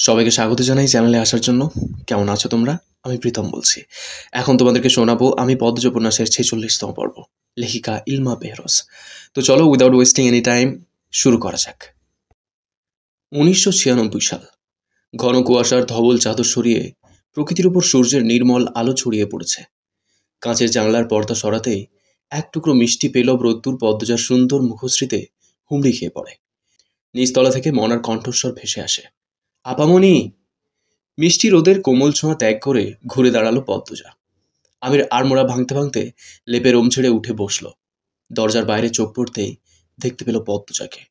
সবাইকে স্বাগত জানাই চ্যানেলে আসার জন্য। কেমন আছো তোমরা? আমি প্রীতম বলছি। এখন তোমাদেরকে শোনাবো আমি পদ্মজ উপন্যাসের 46তম পর্ব, লেখিকা ইলমা বেহরোজ। তো চলো, উইদাউট ওয়েস্টিং এনি টাইম শুরু করা যাক। 1996 সাল। ঘন কুয়াশার ধবল চাদর সরিয়ে প্রকৃতির উপর সূর্যের নির্মল আলো ছড়িয়ে পড়েছে। কাঁচের জানলার পর্দা সরাতেই এক টুকরো মিষ্টি পেলব রোদ্দুর পদ্মজার সুন্দর মুখশ্রীতে হুমড়ি খেয়ে পড়ে। নিচতলা থেকে মনার কণ্ঠস্বর ভেসে আসে, আপামনি। মিষ্টি রোদের কোমল ছোঁয়া ত্যাগ করে ঘুরে দাঁড়ালো পদ্মজা। আমির আড়মোড়া ভাঙতে ভাঙতে লেপে রোম ছেড়ে উঠে বসল। দরজার বাইরে চোখ পড়তেই দেখতে পেল পদ্মজাকে।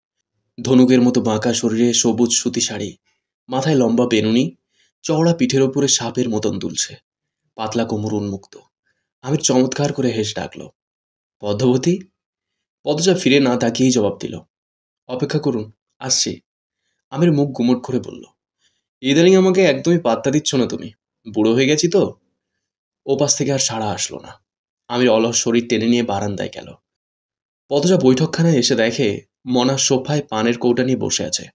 ধনুকের মতো বাঁকা শরীরে সবুজ সুতি শাড়ি, মাথায় লম্বা বেনুনি, চওড়া পিঠের ওপরে সাপের মতন দুলছে, পাতলা কোমর উন্মুক্ত। আমির চমৎকার করে হেস ডাকল, পদ্মবতী। পদ্মজা ফিরে না তাকিয়েই জবাব দিল, অপেক্ষা করুন, আসছি। আমির মুখ গুমট করে বলল, ইদানিং আমাকে একদমই পাত্তা দিচ্ছ না তুমি, বুড়ো হয়ে গেছি তো। ওপাশ থেকে আর সাড়া আসলো না। আমির অলস শরীর টেনে নিয়ে বারান্দায় গেল। পদজা বৈঠকখানায় এসে দেখে মনা সোফায় পানের কৌটা নিয়ে বসে আছে।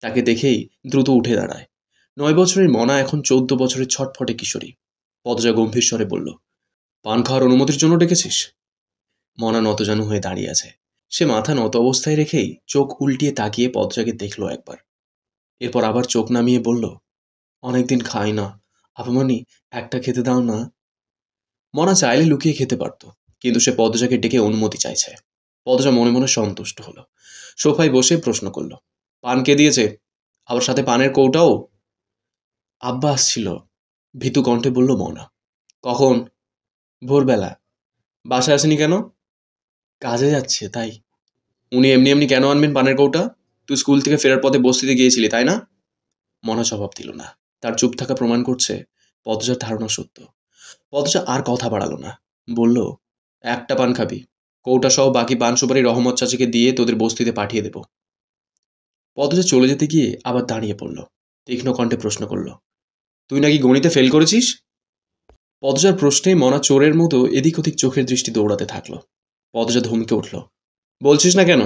তাকে দেখেই দ্রুত উঠে দাঁড়ায়। 9 বছরের মনা এখন 14 বছরের ছটফটে কিশোরী। পদজা গম্ভীর স্বরে বলল, পান খাওয়ার অনুমতির জন্য ডেকেছিস? মনা নতজানু হয়ে দাঁড়িয়ে আছে। সে মাথা নত অবস্থায় রেখেই চোখ উল্টিয়ে তাকিয়ে পদজাকে দেখল একবার। এরপর আবার চোখ নামিয়ে বলল, অনেকদিন খাই না, আপামনি একটা খেতে দাও না। মনা চাইলে লুকিয়ে খেতে পারত, কিন্তু সে পদজাকে ডেকে অনুমতি চাইছে। পদজা মনে মনে সন্তুষ্ট হলো। সোফায় বসে প্রশ্ন করল, পান কে দিয়েছে? আবার সাথে পানের কৌটাও? আব্বা আসছিল, ভীতু কণ্ঠে বলল মনা। কখন? ভোরবেলা। বাসায় আসেনি কেন? কাজে যাচ্ছে তাই। উনি এমনি এমনি কেন আনবেন পানের কৌটা? তুই স্কুল থেকে ফেরার পথে বস্তিতে গিয়েছিলি তাই না? মনা জবাব দিল না। তার চুপ থাকা প্রমাণ করছে পদজার ধারণা সত্য। পদজা আর কথা বাড়ালো না, বলল, একটা পান খাবি? কৌটা সহ বাকি পান সুপারি রহমত চাচিকে দিয়ে তোদের বস্তিতে পাঠিয়ে দেব। পদজা চলে যেতে গিয়ে আবার দাঁড়িয়ে পড়ল। তীক্ষ্ণ কণ্ঠে প্রশ্ন করল, তুই নাকি গণিতে ফেল করেছিস? পদজার প্রশ্নে মনা চোরের মতো এদিক ওদিক চোখের দৃষ্টি দৌড়াতে থাকলো। পদজা ধমকে উঠল, বলছিস না কেন?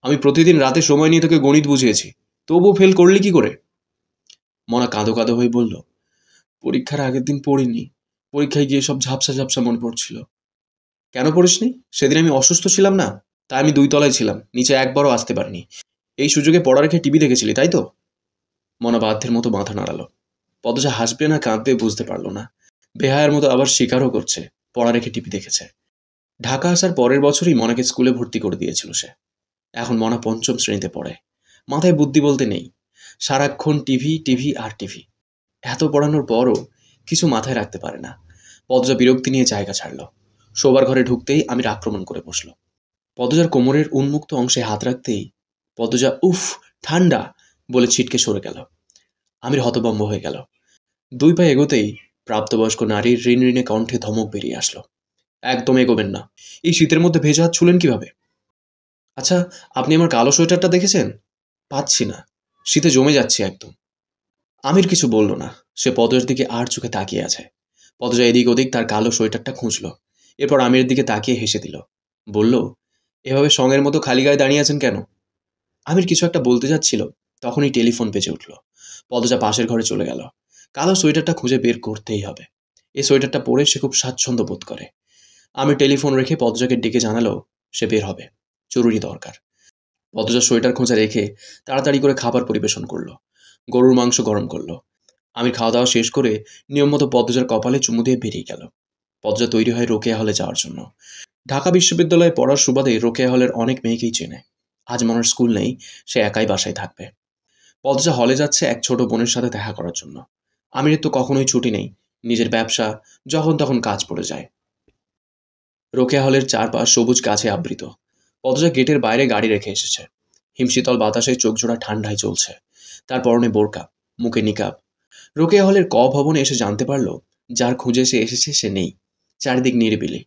আমি প্রতিদিন রাতে সময় নিয়ে তোকে গণিত বুঝিয়েছি, তবুও ফেল করলি কি করে? মনা কাঁদো কাঁদো হয়ে বলল, পরীক্ষার আগের দিন পড়িনি, পরীক্ষায় গিয়ে সব ঝাপসা ঝাপসা মনে পড়ছিল। কেন পড়িসনি? সেদিন আমি অসুস্থ ছিলাম না, তাই আমি 2 তলায় ছিলাম, নিচে একবারও আসতে পারিনি। এই সুযোগে পড়া রেখে টিভি দেখেছিলি তাই তো? মনা বাধ্যের মতো মাথা নাড়ালো। পদজা হাসবে না কাঁদবে বুঝতে পারল না। বেহায়ার মতো আবার স্বীকারও করছে পড়া রেখে টিভি দেখেছে। ঢাকা আসার পরের বছরই মনাকে স্কুলে ভর্তি করে দিয়েছিল সে। এখন মনা 5ম শ্রেণীতে পড়ে। মাথায় বুদ্ধি বলতে নেই। সারাক্ষণ টিভি টিভি আর টিভি। এত পড়ানোর পরও কিছু মাথায় রাখতে পারে না। পদজা বিরক্তি নিয়ে জায়গা ছাড়ল। শোবার ঘরে ঢুকতেই আমির আক্রমণ করে বসল। পদজার কোমরের উন্মুক্ত অংশে হাত রাখতেই পদজা উফ ঠান্ডা বলে ছিটকে সরে গেল। আমির হতভম্ব হয়ে গেল। 2 পা এগোতেই প্রাপ্তবয়স্ক নারীর ঋণঋণে কণ্ঠে ধমক বেরিয়ে আসলো, একদম এগোবেন না। এই শীতের মধ্যে ভেজা হাত ছুলেন কিভাবে? আচ্ছা, আপনি আমার কালো সোয়েটারটা দেখেছেন? পাচ্ছি না, শীতে জমে যাচ্ছে একদম। আমির কিছু বলল না। সে পদজার দিকে আর চোখে তাকিয়ে আছে। পদজা এদিক ওদিক তার কালো সোয়েটারটা খুঁজল। এরপর আমিরের দিকে তাকিয়ে হেসে দিল। বলল, এভাবে সঙের মতো খালি গায়ে দাঁড়িয়ে আছেন কেন? আমির কিছু একটা বলতে যাচ্ছিল, তখনই টেলিফোন বেজে উঠল। পদজা পাশের ঘরে চলে গেল। কালো সোয়েটারটা খুঁজে বের করতেই হবে। এই সোয়েটারটা পরে সে খুব স্বাচ্ছন্দ্য বোধ করে। আমির টেলিফোন রেখে পদজাকে ডেকে জানালো সে বের হবে, জরুরি দরকার। পদজা সোয়েটার খোঁজা রেখে তাড়াতাড়ি করে খাবার পরিবেশন করলো। গরুর মাংস গরম করলো। আমির খাওয়া দাওয়া শেষ করে নিয়ম মতো পদ্মজার কপালে চুমু দিয়ে বেরিয়ে গেল। পদ্মজা তৈরি হয় রোকেয়া হলে যাওয়ার জন্য। ঢাকা বিশ্ববিদ্যালয়ে পড়ার সুবাদে রোকেয়া হলের অনেক মেয়েকেই চেনে। আজ মনের স্কুল নেই, সে একাই বাসায় থাকবে। পদ্মজা হলে যাচ্ছে এক ছোট বোনের সাথে দেখা করার জন্য। আমিরের তো কখনোই ছুটি নেই, নিজের ব্যবসা, যখন তখন কাজ পড়ে যায়। রোকেয়া হলের চারপাশ সবুজ গাছে আবৃত। পদ্মজা গেটের বাইরে গাড়ি রেখে এসেছে। হিমশীতল বাতাসে চোখজোড়া ঠান্ডায় চলছে। তার পরনে বোরকা, মুখে নিকাব। রোকেয়া হলের ক ভবনে এসে জানতে পারল যার খুঁজে সে এসেছে সে নেই। চারিদিক নিরিবিলি,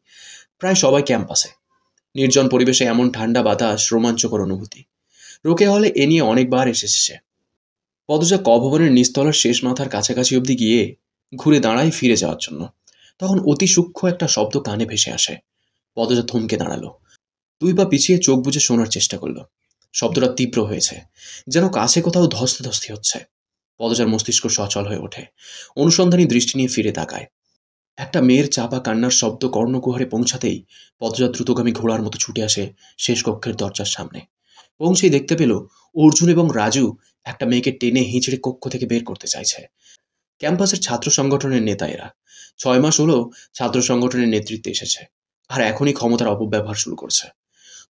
প্রায় সবাই ক্যাম্পাসে। নির্জন পরিবেশে এমন ঠান্ডা বাতাস রোমাঞ্চকর অনুভূতি। রোকেয়া হলে এ নিয়ে অনেকবার এসেছে সে। পদজা ক ভবনের নিচতলার শেষ মাথার কাছাকাছি অবধি গিয়ে ঘুরে দাঁড়ায় ফিরে যাওয়ার জন্য। তখন অতি সূক্ষ্ম একটা শব্দ কানে ভেসে আসে। পদজা থমকে দাঁড়ালো। 2 পা পিছিয়ে চোখ বুজে শোনার চেষ্টা করলো। শব্দটা তীব্র হয়েছে, যেন কাছে কোথাও ধস্তাধস্তি হচ্ছে। পদজার মস্তিষ্ক সচল হয়ে ওঠে। অনুসন্ধানী দৃষ্টি নিয়ে ফিরে তাকায়। একটা মেয়ের চাপা কান্নার শব্দ কর্ণকুহরে পৌঁছাতেই পদজা দ্রুতগামী ঘোড়ার মতো ছুটে আসে শেষ কক্ষের দরজার সামনে। পৌঁছেই দেখতে পেল অর্জুন এবং রাজু একটা মেয়েকে টেনে হিঁচড়ে কক্ষ থেকে বের করতে চাইছে। ক্যাম্পাসের ছাত্র সংগঠনের নেতা এরা। 6 মাস হলো ছাত্র সংগঠনের নেতৃত্বে এসেছে, আর এখনই ক্ষমতার অপব্যবহার শুরু করছে।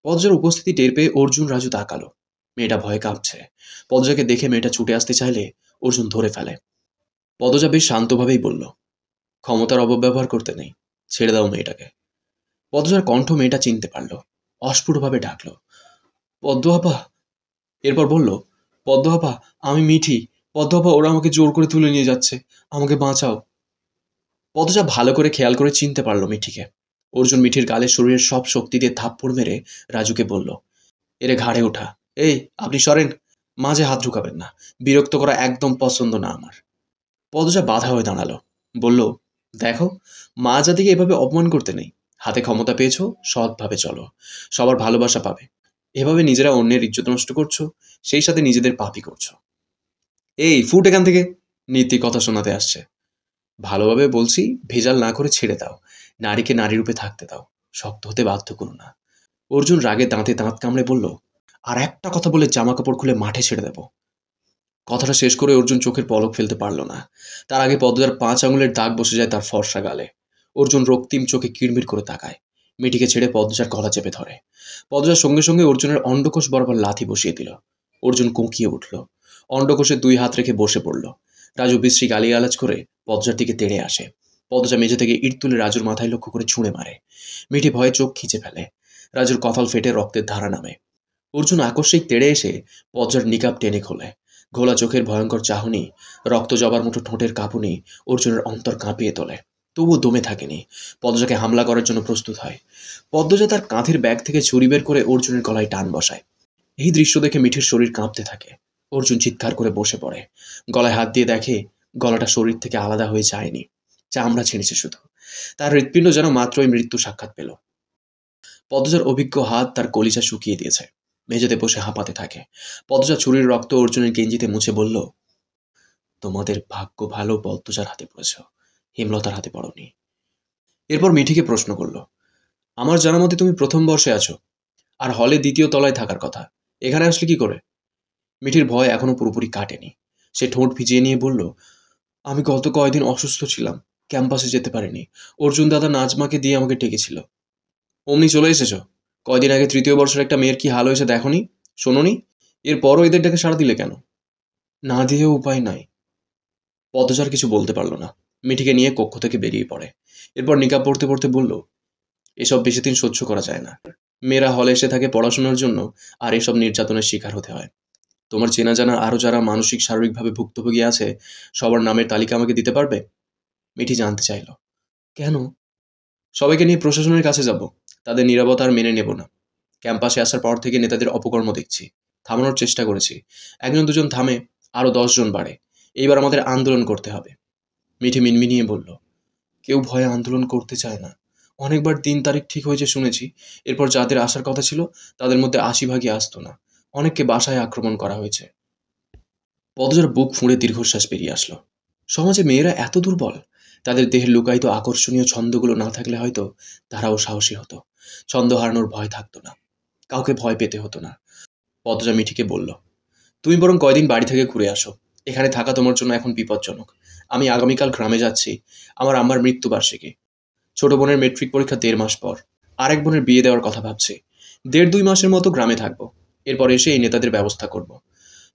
পদজার উপস্থিতি টের পেয়ে অর্জুন রাজু তাকালো। মেয়েটা ভয়ে কাঁপছে। পদজাকে দেখে মেয়েটা ছুটে আসতে চাইলে অর্জুন ধরে ফেলে। পদজা বেশ শান্তভাবেই বলল, ক্ষমতার অপব্যবহার করতে নেই, ছেড়ে দাও মেয়েটাকে। পদজার কণ্ঠ মেয়েটা চিনতে পারল। অস্ফুটভাবে ডাকল, পদ্ম আপা। এরপর বলল, পদ্ম আপা, আমি মিঠি। পদ্ম আপা, ওরা আমাকে জোর করে তুলে নিয়ে যাচ্ছে, আমাকে বাঁচাও। পদজা ভালো করে খেয়াল করে চিনতে পারল মিঠিকে। অর্জুন মিঠির গালে শরীরের সব শক্তি দিয়ে থাপ্পড় মেরে রাজুকে বলল, এরে ঘাড়ে ওঠা। এই, আপনি সরেন, মাঝে হাত ঢুকাবেন না, বিরক্ত করা একদম পছন্দ না আমার। পদজা বাধা হয়ে দাঁড়ালো, বলল, দেখো, মা জাতিকে এভাবে অপমান করতে নেই। হাতে ক্ষমতা পেয়েছো, সৎভাবে চলো, সবার ভালোবাসা পাবে। এভাবে নিজেরা অন্যের ইজ্জত নষ্ট করছো, সেই সাথে নিজেদের পাপই করছো। এই ফুট এখান থেকে, নীতি কথা শোনাতে আসছে। ভালোভাবে বলছি, ভেজাল না করে ছেড়ে দাও। নারীকে নারী রূপে থাকতে দাও, শক্ত হতে বাধ্য করো না। অর্জুন রাগে দাঁতে দাঁত কামড়ে বলল, আর একটা কথা বলে জামা কাপড় খুলে মাঠে ছেড়ে দেব। কথাটা শেষ করে অর্জুন চোখের পলক ফেলতে পারল না। তার আগে পদ্মজার 5 আঙুলের দাগ বসে যায় তার ফর্সা গালে। অর্জুন রক্তিম চোখে কিড়মিড় করে তাকায়। মেয়েটিকে ছেড়ে পদ্মজার গলা চেপে ধরে। পদ্মজার সঙ্গে সঙ্গে অর্জুনের অন্ডকোষ বরাবর লাথি বসিয়ে দিল। অর্জুন কোঁকিয়ে উঠল, অন্ডকোষে 2 হাত রেখে বসে পড়ল। রাজু বিশ্রী গালিগালাজ করে পদ্মজার দিকে তেড়ে আসে। পদ্মজা মেঝে থেকে ইট তুলে রাজুর মাথায় লক্ষ্য করে ছুঁড়ে মারে। মেয়েটি ভয়ে চোখ খিচে ফেলে। রাজুর কপাল ফেটে রক্তের ধারা নামে। অর্জুন আকস্মিক তেড়ে এসে পদ্মার নিকাব টেনে খোলে। ঘোলা চোখের ভয়ঙ্কর চাহনি, রক্ত জবার মতো ঠোঁটের কাঁপুনি অর্জুনের অন্তর কাঁপিয়ে তোলে। তবুও দমে থাকেনি। পদ্মজাকে হামলা করার জন্য প্রস্তুত হয়। পদ্মজা তার কাঁধের ব্যাগ থেকে ছুরি বের করে অর্জুনের গলায় টান বসায়। এই দৃশ্য দেখে মিঠির শরীর কাঁপতে থাকে। অর্জুন চিৎকার করে বসে পড়ে। গলায় হাত দিয়ে দেখে গলাটা শরীর থেকে আলাদা হয়ে যায়নি, চামড়া ছিঁড়েছে শুধু। তার হৃৎপিণ্ড যেন মাত্রই মৃত্যু সাক্ষাৎ পেল। পদ্মজার অভিজ্ঞ হাত তার কলিজা শুকিয়ে দিয়েছে। মেঝেতে বসে হাঁপাতে থাকে। পদ্মজা ছুরির রক্ত অর্জুনের গেঞ্জিতে মুছে বলল, তোমাদের ভাগ্য ভালো পদ্মজার হাতে পড়েছ, হেমলতার হাতে পড়নি। এরপর মিঠিকে প্রশ্ন করল, আমার জানা মতে তুমি প্রথম বর্ষে আছো, আর হলে 2য় তলায় থাকার কথা, এখানে আসলে কি করে? মিঠির ভয় এখনো পুরোপুরি কাটেনি। সে ঠোঁট ভিজিয়ে নিয়ে বলল, আমি গত কয়েকদিন অসুস্থ ছিলাম, ক্যাম্পাসে যেতে পারিনি। অর্জুন দাদা নাজমাকে দিয়ে আমাকে ডেকেছিল। অমনি চলে এসেছো? কয়দিন আগে 3য় বর্ষের একটা মেয়ের কি হাল হয়েছে দেখনি, শোনোনি? এরপরও এদের ডেকে সাড়া দিলে কেন? না দিয়েও উপায় নাই। পদচার কিছু বলতে পারল না। মিঠিকে নিয়ে কক্ষ থেকে বেরিয়ে পড়ে। এরপর নিকাব পড়তে পড়তে বলল, এসব বেশি দিন সহ্য করা যায় না। মেয়েরা হলে এসে থাকে পড়াশোনার জন্য, আর এসব নির্যাতনের শিকার হতে হয়। তোমার চেনা জানা আরও যারা মানসিক শারীরিকভাবে ভুক্তভোগী আছে, সবার নামের তালিকা আমাকে দিতে পারবে? মিঠি জানতে চাইল। কেন? সবাইকে নিয়ে প্রশাসনের কাছে যাব। তাদের নীরবতা আর মেনে নেব না। ক্যাম্পাসে আসার পর থেকে নেতাদের অপকর্ম দেখছি। থামানোর চেষ্টা করেছি। 1-2 জন থামে, আরও 10 জন বাড়ে। এইবার আমাদের আন্দোলন করতে হবে। মিঠি মিনমিনিয়ে বলল, কেউ ভয়ে আন্দোলন করতে চায় না। অনেকবার দিন তারিখ ঠিক হয়েছে শুনেছি। এরপর যাদের আসার কথা ছিল তাদের মধ্যে 80 ভাগই আসতো না। অনেককে বাসায় আক্রমণ করা হয়েছে। পদজার বুক ফুঁড়ে দীর্ঘশ্বাস বেরিয়ে আসলো। সমাজে মেয়েরা এত দুর্বল? তাদের দেহের লুকায়িত আকর্ষণীয় ছন্দগুলো না থাকলে হয়তো তারাও সাহসী হতো। ছন্দ হারানোর ভয় থাকতো না, কাউকে ভয় পেতে হতো না। পদজা মিঠিকে বলল, তুমি বরং কয়দিন বাড়ি থেকে ঘুরে আসো। এখানে থাকা তোমার জন্য এখন বিপজ্জনক। আমি আগামীকাল গ্রামে যাচ্ছি, আমার আম্মার মৃত্যুবার্ষিকী। ছোট বোনের মেট্রিক পরীক্ষা 1.5 মাস পর। আরেক বোনের বিয়ে দেওয়ার কথা ভাবছি। 1.5-2 মাসের মতো গ্রামে থাকবো। এরপর এসে এই নেতাদের ব্যবস্থা করব।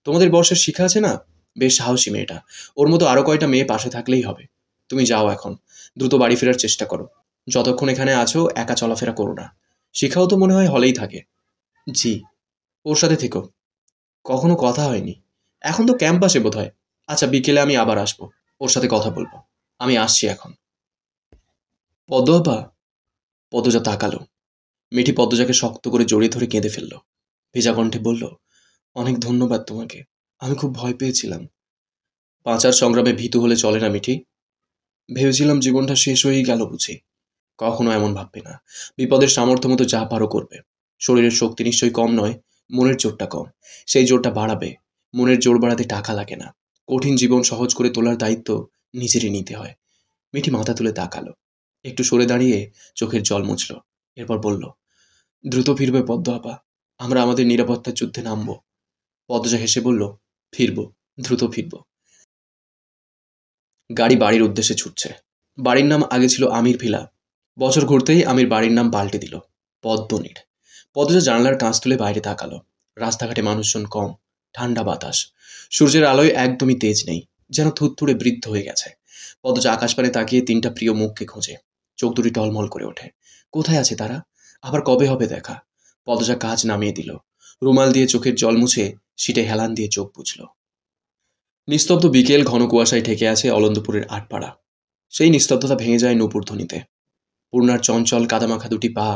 তোমাদের বর্ষের শিখা আছে না? বেশ সাহসী মেয়েটা। ওর মতো আরও কয়টা মেয়ে পাশে থাকলেই হবে। তুমি যাও এখন, দ্রুত বাড়ি ফেরার চেষ্টা করো। যতক্ষণ এখানে আছো একা চলাফেরা করো না। শিখাও তো মনে হয় হলেই থাকে। জি। ওর সাথে থেকো। কখনো কথা হয়নি। এখন তো ক্যাম্পাসে বোধ হয়। আচ্ছা, বিকেলে আমি আবার আসবো, ওর সাথে কথা বলবো। আমি আসছি এখন। পদ্ম আপা। পদ্মজা তাকালো। মিঠি পদ্মজাকে শক্ত করে জড়িয়ে ধরে কেঁদে ফেলল। ভেজা কণ্ঠে বলল, অনেক ধন্যবাদ তোমাকে। আমি খুব ভয় পেয়েছিলাম। বাঁচার সংগ্রামে ভীতু হলে চলে না মিঠি। ভেবেছিলাম জীবনটা শেষ হয়েই গেল বুঝি। কখনো এমন ভাববে না। বিপদের সামর্থ্য মতো যা পারো করবে। শরীরের শক্তি নিশ্চয়ই কম নয়, মনের জোরটা কম। সেই জোরটা বাড়াবে। মনের জোর বাড়াতে টাকা লাগে না, কঠিন জীবন সহজ করে তোলার দায়িত্ব নিজেরই নিতে হয়। মিঠি মাথা তুলে তাকালো, একটু সরে দাঁড়িয়ে চোখের জল মুছল। এরপর বলল, দ্রুত ফিরবে পদ্ম আপা, আমরা আমাদের নিরাপত্তার যুদ্ধে নামবো। পদ্মজা হেসে বলল, ফিরব, দ্রুত ফিরব। গাড়ি বাড়ির উদ্দেশ্যে ছুটছে। বাড়ির নাম আগে ছিল আমির ভিলা। বছর ঘুরতেই আমির বাড়ির নাম পাল্টে দিল পদ্মনীর। পদ্মজা জানলার কাঁচ তুলে বাইরে তাকালো। রাস্তাঘাটে মানুষজন কম, ঠান্ডা বাতাস, সূর্যের আলোয় একদমই তেজ নেই, যেন থুতথুড়ে বৃদ্ধ হয়ে গেছে। পদ্মজা আকাশপানে তাকিয়ে 3টা প্রিয় মুখকে খোঁজে। চোখ দুটি টলমল করে ওঠে। কোথায় আছে তারা? আবার কবে হবে দেখা? পদ্মজা কাজ নামিয়ে দিল। রুমাল দিয়ে চোখের জল মুছে সিটে হেলান দিয়ে চোখ বুঝল। নিস্তব্ধ বিকেল ঘন কুয়াশায় ঢেকে আছে অলন্দপুরের আটপাড়া। সেই নিস্তব্ধতা ভেঙে যায় নূপুর ধ্বনিতে। পূর্ণার চঞ্চল কাদামাখা দুটি পা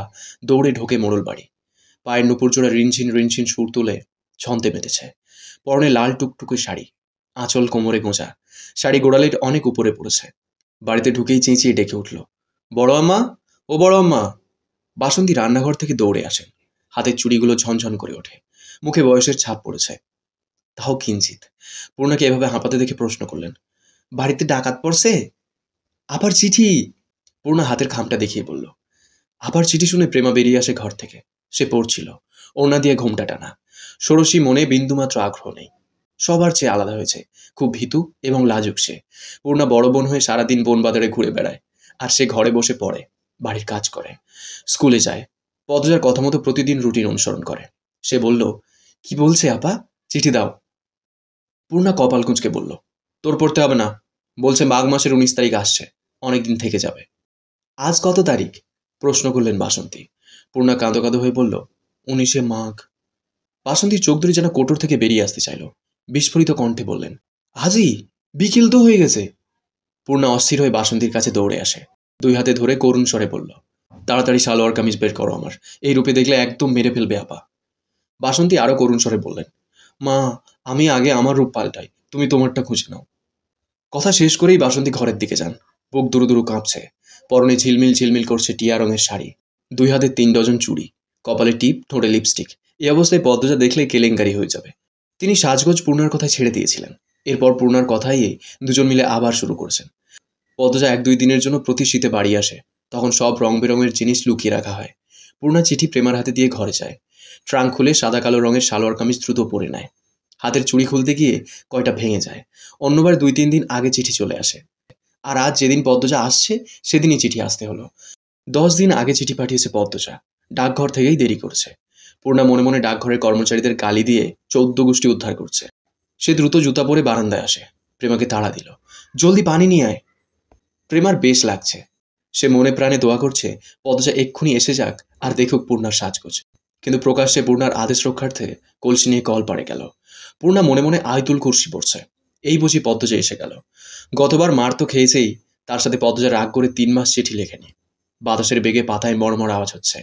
দৌড়ে ঢোকে মোড়ল বাড়ি। পায়ের নূপুর জোড়া রিনঝিন রিনঝিন সুর তুলে ছন্দে মেতেছে। পরনে লাল টুকটুকে শাড়ি, আঁচল কোমরে গোঁজা, শাড়ি গোড়ালির অনেক উপরে পড়েছে। বাড়িতে ঢুকেই চেঁচিয়ে ডেকে উঠল, বড় আম্মা, ও বড় আম্মা। বাসন্তী রান্নাঘর থেকে দৌড়ে আসেন। হাতের চুড়িগুলো ঝনঝন করে ওঠে। মুখে বয়সের ছাপ পড়েছে, তাও কিঞ্চিত। পূর্ণাকে এভাবে হাঁপাতে দেখে প্রশ্ন করলেন, বাড়িতে ডাকাত পড়ছে? আবার চিঠি? পূর্ণা হাতের খামটা দেখিয়ে বলল। আবার চিঠি শুনে প্রেমা বেরিয়ে আসে ঘর থেকে। সে পড়ছিল, ওড়না দিয়ে ঘোমটা টানা। ষোড়শী মনে বিন্দুমাত্র আগ্রহ নেই। সবার চেয়ে আলাদা হয়েছে, খুব ভীতু এবং লাজুক সে। পূর্ণা বড় বোন হয়ে সারাদিন বন বাজারে ঘুরে বেড়ায়, আর সে ঘরে বসে পড়ে, বাড়ির কাজ করে, স্কুলে যায়। পদ্মজার কথা মতো প্রতিদিন রুটিন অনুসরণ করে। সে বলল, কি বলছে আপা? চিঠি দাও। পূর্ণা কপাল কুঁচকে বলল, তোর পড়তে হবে না, বলছে মাঘ মাসের 19 তারিখ আসছে, অনেকদিন থেকে যাবে। আজ কত তারিখ? প্রশ্ন করলেন বাসন্তী। পূর্ণা কাঁদো কাঁদো হয়ে বলল, 19শে মাঘ। বাসন্তীর চোখ দুটি যেন কোটর থেকে বেরিয়ে আসতে চাইল। বিস্ফোরিত কণ্ঠে বললেন, আজই? বিকেল তো হয়ে গেছে। পূর্ণা অস্থির হয়ে বাসন্তীর কাছে দৌড়ে আসে। 2 হাতে ধরে করুণ স্বরে বলল, তাড়াতাড়ি সালোয়ার কামিজ বের করো আমার, এই রূপে দেখলে একদম মেরে ফেলবে আপা। বাসন্তী আরো করুণ স্বরে বললেন, মা, আমি আগে আমার রূপ পাল্টাই, তুমি তোমারটা খুঁজে নাও। কথা শেষ করেই বাসন্তী ঘরের দিকে যান। বুক দুরু দুরু কাঁপছে। পরনে ঝিলমিল ঝিলমিল করছে টিয়া রঙের শাড়ি, 2 হাতে 3 ডজন চুড়ি, কপালে টিপ, ঠোঁটে লিপস্টিক। এই অবস্থায় পদ্মজা দেখলেই কেলেঙ্কারি হয়ে যাবে। তিনি সাজগোজ পূর্ণার কথায় ছেড়ে দিয়েছিলেন। এরপর পূর্ণার কথাই দুজন মিলে আবার শুরু করেছেন। পদ্মজা 1-2 দিনের জন্য প্রতি শীতে বাড়ি আসে। তখন সব রং বেরঙের জিনিস লুকিয়ে রাখা হয়। পূর্ণা চিঠি প্রেমার হাতে দিয়ে ঘরে যায়। ট্রাঙ্ক খুলে সাদা কালো রঙের সালোয়ার কামিজ দ্রুত পরে নেয়। হাতের চুড়ি খুলতে গিয়ে কয়টা ভেঙে যায়। অন্যবার 2-3 দিন আগে চিঠি চলে আসে। আর আজ যেদিন পদ্মজা আসছে সেদিনই চিঠি আসতে হলো। 10 দিন আগে চিঠি পাঠিয়েছে পদ্মজা, ডাকঘর থেকেই দেরি করছে। পূর্ণা মনে মনে ডাকঘরের কর্মচারীদের গালি দিয়ে 14 গোষ্ঠী উদ্ধার করছে। সে দ্রুত জুতা পরে বারান্দায় আসে। প্রেমাকে তাড়া দিল, জলদি পানি নিয়ে আয়। প্রেমার বেশ লাগছে। সে মনে প্রাণে দোয়া করছে পদ্মজা এক্ষুনি এসে যাক আর দেখুক পূর্ণার সাজগোজ। কিন্তু প্রকাশ্যে পূর্ণার আদেশ রক্ষার্থে কলসি নিয়ে কল পাড়ে গেল। পূর্ণা মনে মনে আয়তুল কুরসি পড়ছে। এই বুঝি পদ্মজা এসে গেল। গতবার মার তো খেয়েছেই, তার সাথে পদ্মজা রাগ করে 3 মাস চিঠি লেখেনি। বাতাসের বেগে পাতায় মড়মড় আওয়াজ হচ্ছে।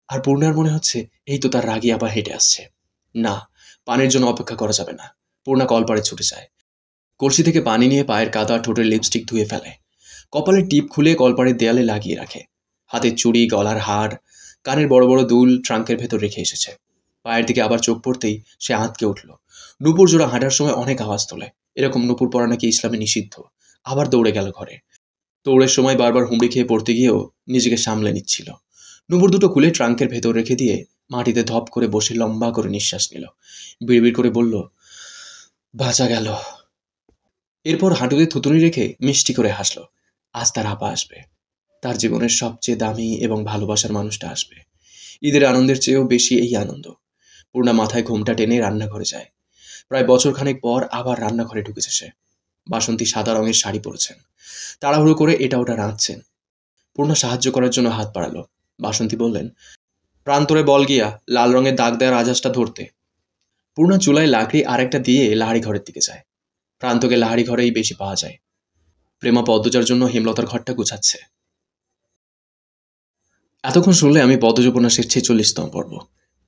আর পূর্ণার মনে হচ্ছে এই তো তার রাগী আপা হেঁটে আসছে। না, পানির জন্য অপেক্ষা করা যাবে না। পূর্ণা কলপাড়ে ছুটে যায়। কলসি থেকে পানি নিয়ে পায়ের কাদা, ঠোঁটের লিপস্টিক ধুয়ে ফেলে। কপালের টিপ খুলে কলপাড়ের দেয়ালে লাগিয়ে রাখে। হাতের চুড়ি, গলার হার, কানের বড় বড় দুল ট্রাঙ্কের ভেতর রেখে এসেছে। পায়ের দিকে আবার চোখ পড়তেই সে আঁতকে উঠল। নূপুর জোড়া হাঁটার সময় অনেক আওয়াজ তোলে। এরকম নূপুর পরা নাকি ইসলামে নিষিদ্ধ। আবার দৌড়ে গেল ঘরে। দৌড়ের সময় বারবার হুমড়ি খেয়ে পড়তে গিয়েও নিজেকে সামলে নিচ্ছিল। নূপুর দুটো খুলে ট্রাঙ্কের ভেতর রেখে দিয়ে মাটিতে ধপ করে বসে লম্বা করে নিঃশ্বাস নিল। বিড়বিড় করে বলল, বাঁচা গেল। এরপর হাঁটুতে থুতুনি রেখে মিষ্টি করে হাসল। আজ তার আপা আসবে। তার জীবনের সবচেয়ে দামি এবং ভালোবাসার মানুষটা আসবে। ঈদের আনন্দের চেয়েও বেশি এই আনন্দ। পূর্ণা মাথায় ঘোমটা টেনে রান্নাঘরে যায়। প্রায় বছরখানেক পর আবার রান্নাঘরে ঢুকেছে সে। বাসন্তী সাদা রঙের শাড়ি পরেছেন। তাড়াহুড়ো করে এটা ওটা রাঁধছেন। পূর্ণা সাহায্য করার জন্য হাত বাড়ালো। বাসন্তী বললেন, প্রান্তরে বল গিয়া লাল রঙের দাগ দেওয়ার আজাসটা ধরতে। পূর্ণা চুলায় লাকড়ি আরেকটা দিয়ে লাহারি ঘরের দিকে যায়। প্রান্তকে লাহারি ঘরেই বেশি পাওয়া যায়। প্রেমা পদ্মজার জন্য হেমলতার ঘরটা গুছাচ্ছে। এতক্ষণ শুনলে আমি পদ্মজ উপন্যাসের 46তম পর্ব।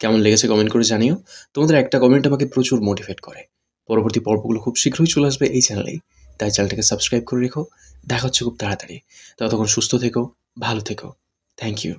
কেমন লেগেছে কমেন্ট করে জানিও। তোমাদের একটা কমেন্ট আমাকে প্রচুর মোটিভেট করে। পরবর্তী পর্বগুলো খুব শীঘ্রই চলে আসবে এই চ্যানেলেই, তাই চ্যানেলটাকে সাবস্ক্রাইব করে রেখো। দেখা হচ্ছে খুব তাড়াতাড়ি। ততক্ষণ সুস্থ থেকো, ভালো থেকো। Thank you.